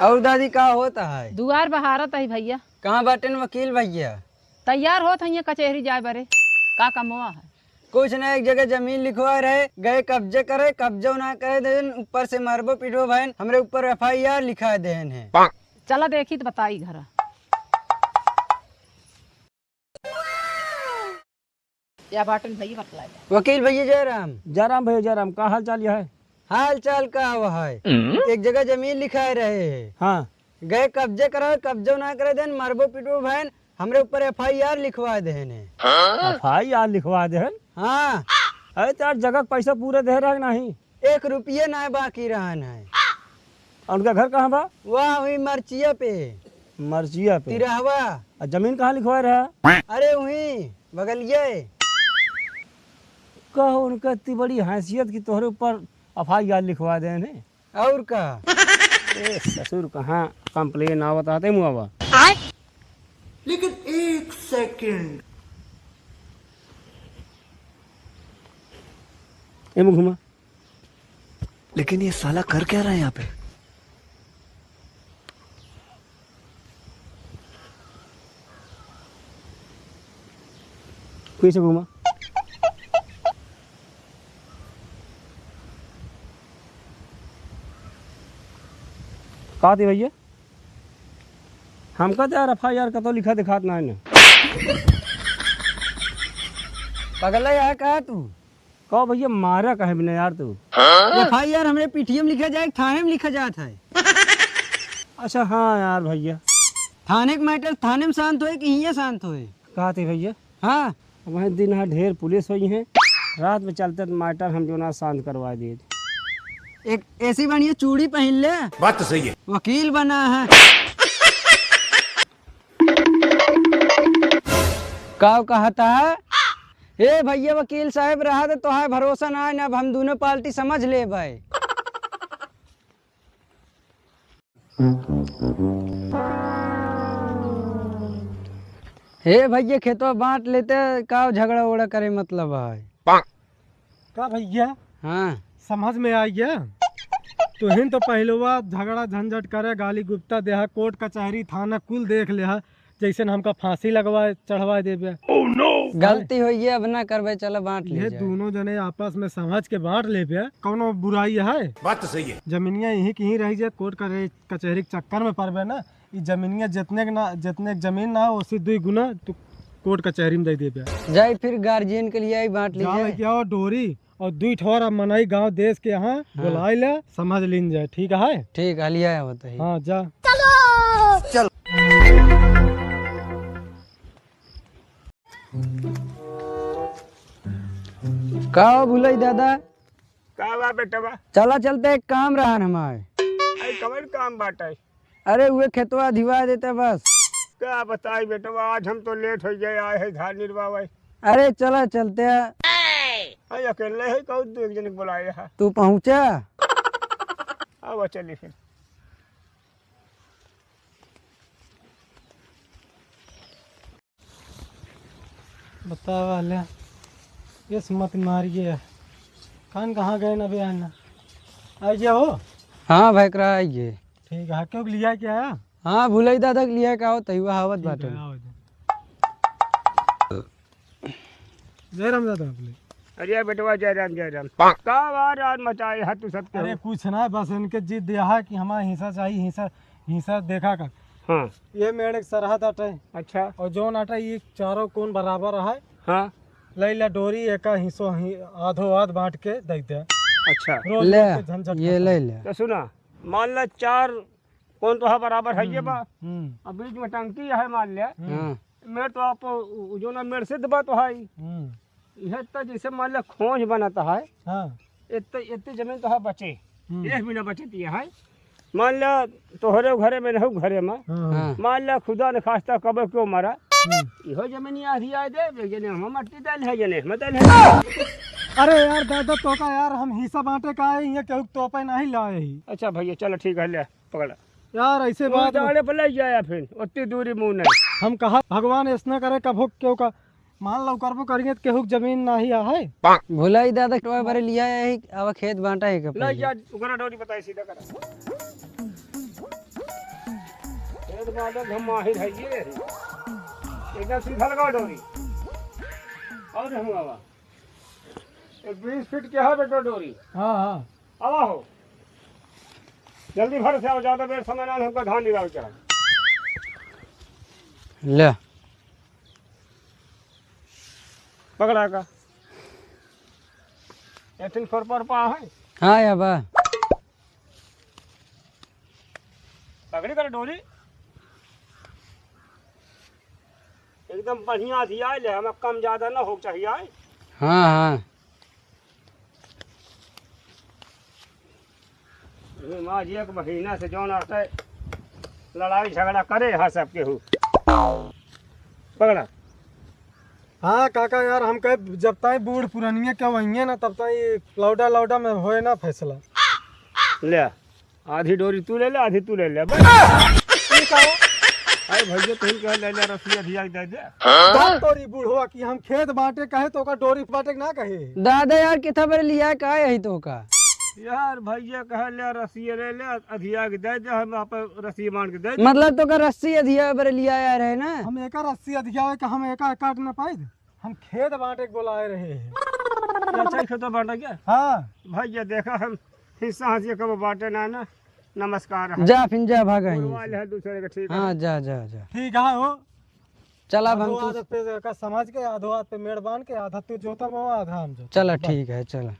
और दादी का होता है? दुआर बहारत है भैया। कहाँ बाटन वकील भैया? तैयार होत है कचहरी जाए बरे। का कमवा है? कुछ न, एक जगह जमीन लिखवा रहे, गए कब्जे करे, कब्जा ना करे देन, ऊपर से मारबो पीटो बहन, हमरे ऊपर FIR लिखा देन है। चला देखी तो बताई घर। या बाटन भैया बतलाए। वकील भैया जयराम। जयराम भैया जयराम, का हाल चाल है? हाल चाल का हुआ है? एक जगह जमीन लिखा रहे है, हाँ गए कब्जे करे, कब्जा ना करे देन, मारबो पीटो बहन, हमरे ऊपर FIR लिखवा देन है। FIR लिखवा दे। हाँ। अरे तार जगह पैसा पूरे दे रहा नहीं? 1 रुपये ना बाकी रहन है। और उनका घर कहाँ बा? वहाँ हुई मर्चिया पे। मर्चिया पे? तिरहवा। और जमीन कहाँ लिखवा रहा? अरे वही बगलिए। कहो उनका इतनी बड़ी हैसियत की तोहरे ऊपर FIR लिखवा दे ने। और का? ए ससुर कहाँ कंप्लेन आवत आते मुआवा। लेकिन 1 सेकंड। ए घुमा। लेकिन ये साला कर क्या रहा है यहाँ पे? पीछे घुमा। कहा थी भैया? हमका तो यार FIR का तो लिखा दिखात ना है ना। पगला यार कहा तू? कहो भैया मारा कहे बिना यार तू? FIR हमरे PTM लिखा जाए, थाने में लिखा जाता है। अच्छा हाँ यार भैया। थाने का मैटर थाने में शांत होए कि हिये शांत होए? कहा थी भैया? हाँ। वही दिन यहाँ ढेर पुलिस हुई है, रात में चलते तो मैटर हम जो ना शांत करवा दिए। एक ऐसी बढ़िया चूड़ी पहन ले। बात तो सही है। वकील बना है। का कहता है? ए भैया वकील साहब रहा तो तोहार भरोसा ना है, अब हम दोनों पार्टी समझ ले भाई। हे भैया खेतवा बांट लेते, का झगड़ा उगड़ा करे मतलब है? का भैया? हाँ समझ में आई है? तुहिन तो पहलुआ झगड़ा झंझट करे, गाली गुप्ता देहा, कोर्ट कचहरी थाना कुल देख ले है, जैसे हमका फांसी लगवाए चढ़वा देबे। oh, no! गलती हुई है, अब ना करबे, चलो बांट ले। ये दोनों जने आपस में समझ के बांट लेबे, कौनो बुराई है? बात तो सही है। जमीनिया यहीं की ही रही जाए, कोर्ट कचहरी के चक्कर में पड़बे ना, ये जमीनिया जितने जमीन ना हो उसी 2 गुना तू कोर्ट कचहरी में दे देबे। जाए फिर गार्जियन के लिए बांट लीजिए। क्या डोरी और 2 ठोर मनाई गांव देश के यहाँ बुलाई ले, समझ लीन जाए। ठीक है? ठीक है, लिया बताइए। हाँ जा। चल। का भूलई दादा? का बा बेटा बा? चला चलते, एक काम रहा हमारे। आई कवन काम बाटा है? अरे हुए खेतवा धिवा देते बस। क्या बताई बेटा बा, आज हम तो लेट हो गए, आए है धान निर्वाह। अरे चला चलते। आई अकेले है, कहूँ 2 जन बुलाए है। तू पहुँचा? अब चली फिर। बता वाले ये मत मारिए, कान कहाँ गए ना? अभी आना आइए हो। हाँ भाई करा आइए। ठीक है, क्यों लिया क्या है? हाँ भूलई दादा के लिए का हो तयुआ हावत बाटे। जयराम दादा बोले। अरे बेटवा जयराम जयराम। का आज मचाए है तू सब? अरे कुछ ना, बस इनके जिद दिया है कि हमारा हिस्सा चाहिए, हिस्सा देखा कर। हाँ। ये मेरे एक सरहद अटे। अच्छा। और जो अटे ये चारों कौन बराबर है। हाँ। लैला डोरी एक हिस्सो आधो आध बांट के दे दे। अच्छा। ले ये ले ले। तो सुना, मान ला 4 कौन तो है बराबर है ये बा। अब बीच में टंकी है मान लिया। मेरे तो आप जो ना मेरे से दबा तो है। यह तो जैसे मान ला खोज बनाता है। हाँ। इतने जमीन तो है बचे, एक भी ना बचती है। मान ला तोहरे घरे में रहू घरे में। मान ला खुदा ने खास्ता कब क्यों मारा, इहो जमीन आधी आए दे जने हम मट्टी डाल है जने हम डाल है। अरे यार दादा तो का यार हम हिस्सा बांटे का है, ये केहू तो पे नहीं लाए ही। अच्छा भैया चलो ठीक है, ले पकड़ा यार। ऐसे बात डाले पे ले जाया, फिर उतनी दूरी मुंह नहीं। हम कहा भगवान ऐसा करे कभो क्यों का, मान लो करबो करिए तो केहू जमीन नहीं है। भूलई दादा के बारे लिया है, अब खेत बांटा है। ले जा ओकरा डोरी बताई सीधा करा। मालिक हम माहिर है ये एकदम सीधा लगाओ डोरी और हम बाबा 20 फीट के है बेटा डोरी। हाँ हाँ आवा हो जल्दी भर से आओ, ज्यादा देर समय ना हमको धान निकाल के ले पकड़ा का 18 पर पा है हाँ या बा पकड़ी कर डोरी एकदम बढ़िया थी आए ले, हमें कम ज्यादा ना हो चाहिए आए। हाँ हाँ माँ जी एक महीना से जौन आते लड़ाई झगड़ा करे यहाँ सब केहू पकड़ा। हाँ काका यार हम कहे जब तक बूढ़ पुरानिया क्या वही ना तब तक लौटा लौटा में होए ना फैसला। ले आधी डोरी तू ले ले आधी तू ले ले अरे भैया तुम कह ले ले रस्सी अधिया दे दे बात तोरी बूढ़वा कि हम खेत बांटे कहे तो का डोरी बांटे ना कहे। दादा यार कितना बड़े लिया का यही तो का यार भैया कह ले रस्सी ले ले अधिया के दे दे, हम वहाँ पर रस्सी बांध के दे दे। मतलब तो का रस्सी अधिया बड़े लिया यार है ना। हम एक रस्सी अधिया है कि हम एक काट ना पाए, हम खेत बांटे के बुलाए रहे हैं। अच्छा खेतो बांटा क्या हाँ भैया देखा हम हिस्सा हंसी कब बांटे ना नमस्कार जा फिर जा भागा यहीं वाले है दूसरे का ठीक से। है हाँ जा जा जा ठीक है हो चल अब आधो हम आधो पे का समझ के आधो हाथ पे मेड़ बांध के आधा तू जोता वो आधा हम जोता। चला ठीक है चला।